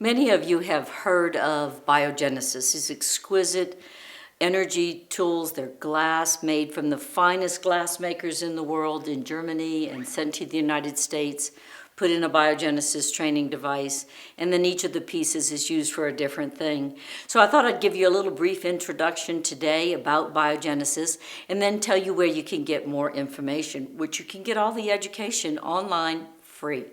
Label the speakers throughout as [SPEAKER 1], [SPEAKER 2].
[SPEAKER 1] Many of you have heard of Biogenesis, these exquisite energy tools. They're glass, made from the finest glass makers in the world in Germany and sent to the United States, put in a Biogenesis training device, and then each of the pieces is used for a different thing. So I thought I'd give you a little brief introduction today about Biogenesis and then tell you where you can get more information, which you can get all the education online free.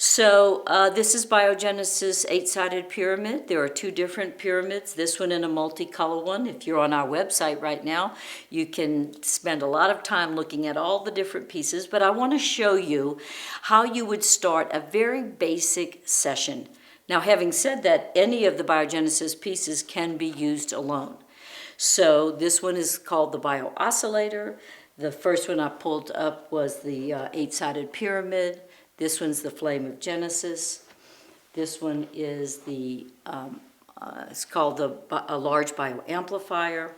[SPEAKER 1] So this is Biogenesis 8-sided pyramid. There are two different pyramids, this one and a multicolor one. If you're on our website right now, you can spend a lot of time looking at all the different pieces, but I want to show you how you would start a very basic session. Now, having said that, any of the Biogenesis pieces can be used alone. So this one is called the Bio Oscillator. The first one I pulled up was the 8-sided pyramid. This one's the Flame of Genesis. This one is the, it's called a large bioamplifier.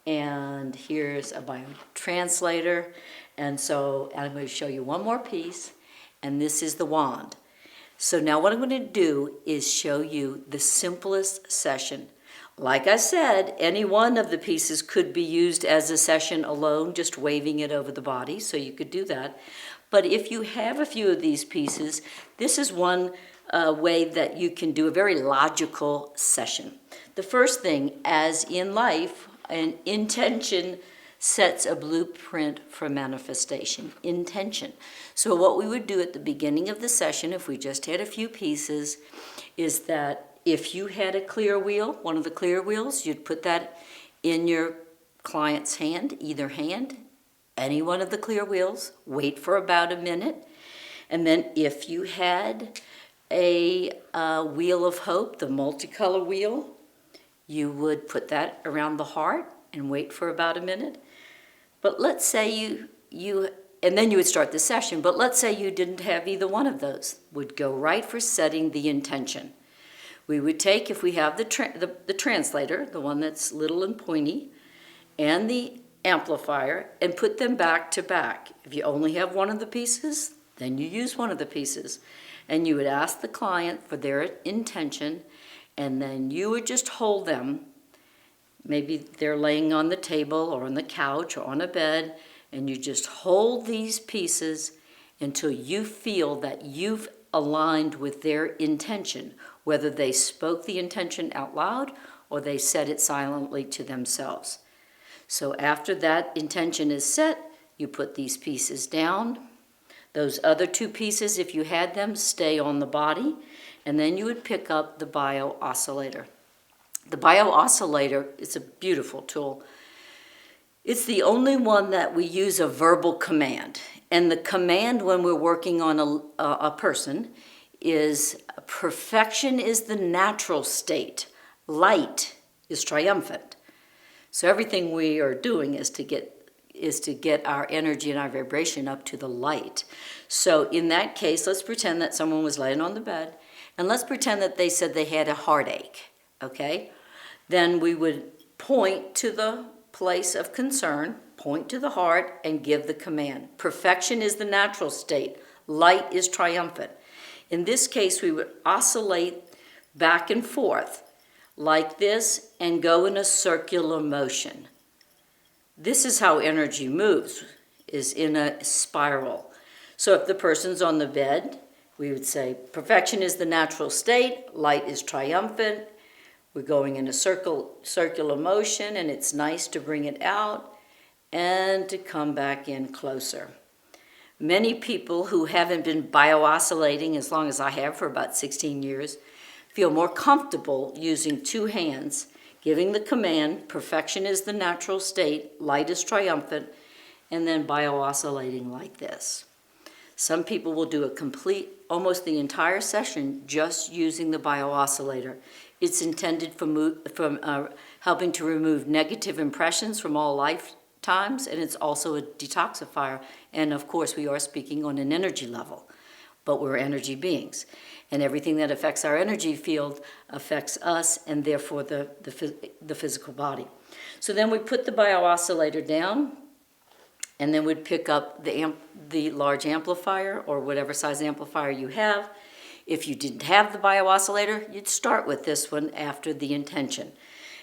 [SPEAKER 1] And here's a biotranslator. And so I'm going to show you one more piece. And this is the wand. So now what I'm going to do is show you the simplest session. Like I said, any one of the pieces could be used as a session alone, just waving it over the body, so you could do that. But if you have a few of these pieces, this is one way that you can do a very logical session. The first thing, as in life, an intention sets a blueprint for manifestation. Intention. So what we would do at the beginning of the session, if we just had a few pieces, is that if you had a clear wheel, one of the clear wheels, you'd put that in your client's hand, either hand, any one of the clear wheels, wait for about a minute, and then if you had a wheel of hope, the multicolor wheel, you would put that around the heart and wait for about a minute. But let's say and then you would start the session, but let's say you didn't have either one of those, would go right for setting the intention. We would take, if we have the translator, the one that's little and pointy, and the amplifier, and put them back to back. If you only have one of the pieces, then you use one of the pieces. And you would ask the client for their intention, and then you would just hold them. Maybe they're laying on the table or on the couch or on a bed, and you just hold these pieces until you feel that you've aligned with their intention, whether they spoke the intention out loud or they said it silently to themselves. So after that intention is set, you put these pieces down. Those other two pieces, if you had them, stay on the body, and then you would pick up the Bio Oscillator. The Bio Oscillator is a beautiful tool. It's the only one that we use a verbal command. And the command when we're working on a person is perfection is the natural state. Light is triumphant. So everything we are doing is to get our energy and our vibration up to the light. So in that case, let's pretend that someone was laying on the bed, and let's pretend that they said they had a heartache, okay? Then we would point to the place of concern, point to the heart, and give the command. Perfection is the natural state. Light is triumphant. In this case, we would oscillate back and forth like this and go in a circular motion. This is how energy moves, is in a spiral. So if the person's on the bed, we would say, perfection is the natural state, light is triumphant, we're going in a circular motion, and it's nice to bring it out and to come back in closer. Many people who haven't been bio-oscillating as long as I have, for about 16 years, feel more comfortable using two hands, giving the command, perfection is the natural state, light is triumphant, and then bio-oscillating like this. Some people will do almost the entire session just using the bio-oscillator. It's intended for helping to remove negative impressions from all lifetimes, and it's also a detoxifier. And of course, we are speaking on an energy level, but we're energy beings. And everything that affects our energy field affects us, and therefore the physical body. So then we put the bio-oscillator down, and then we'd pick up the large amplifier, or whatever size amplifier you have. If you didn't have the bio-oscillator, you'd start with this one after the intention.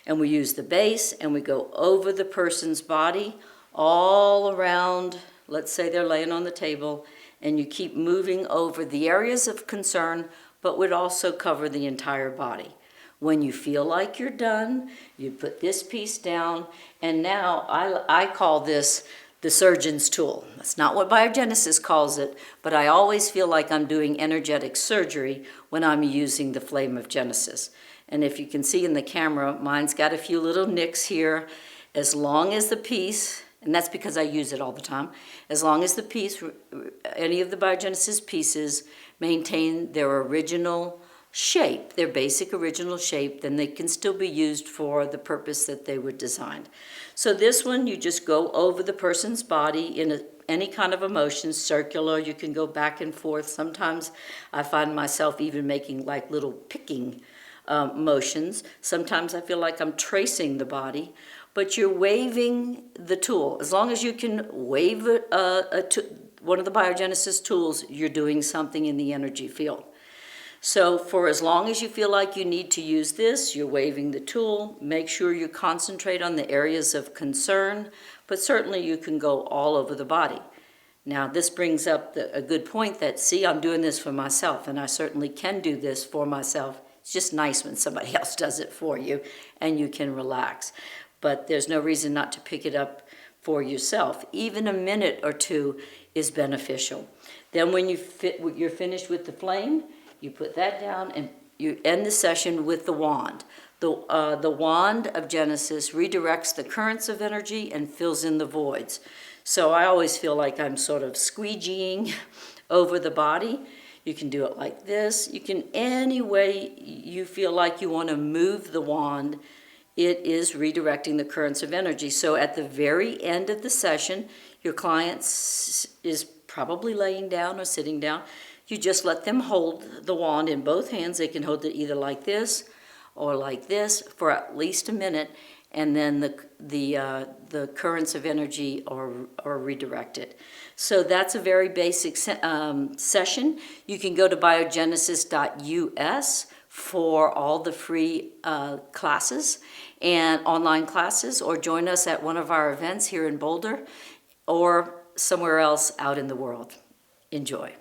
[SPEAKER 1] And we use the base and we go over the person's body all around. Let's say they're laying on the table, and you keep moving over the areas of concern, but would also cover the entire body. When you feel like you're done, you put this piece down, and now I call this the surgeon's tool. That's not what Biogenesis calls it, but I always feel like I'm doing energetic surgery when I'm using the flame of Genesis. And if you can see in the camera, mine's got a few little nicks here. As long as the piece, and that's because I use it all the time, as long as the piece, any of the Biogenesis pieces maintain their original shape, their basic original shape, then they can still be used for the purpose that they were designed. So this one, you just go over the person's body in any kind of a motion, circular, you can go back and forth. Sometimes I find myself even making like little picking motions. Sometimes I feel like I'm tracing the body, but you're waving the tool. As long as you can wave one of the Biogenesis tools, you're doing something in the energy field. So for as long as you feel like you need to use this, you're waving the tool. Make sure you concentrate on the areas of concern, but certainly you can go all over the body. Now this brings up a good point that, see, I'm doing this for myself, and I certainly can do this for myself. It's just nice when somebody else does it for you and you can relax. But there's no reason not to pick it up for yourself. Even a minute or two is beneficial. Then when you're finished with the flame, you put that down and you end the session with the wand. The wand of Genesis redirects the currents of energy and fills in the voids. So I always feel like I'm sort of squeegeeing over the body. You can do it like this. You can, any way you feel like you want to move the wand, it is redirecting the currents of energy. So at the very end of the session, your client is probably laying down or sitting down. You just let them hold the wand in both hands. They can hold it either like this or like this for at least a minute, and then the currents of energy are redirected. So that's a very basic session. You can go to biogenesis.us for all the free classes and online classes, or join us at one of our events here in Boulder or somewhere else out in the world. Enjoy.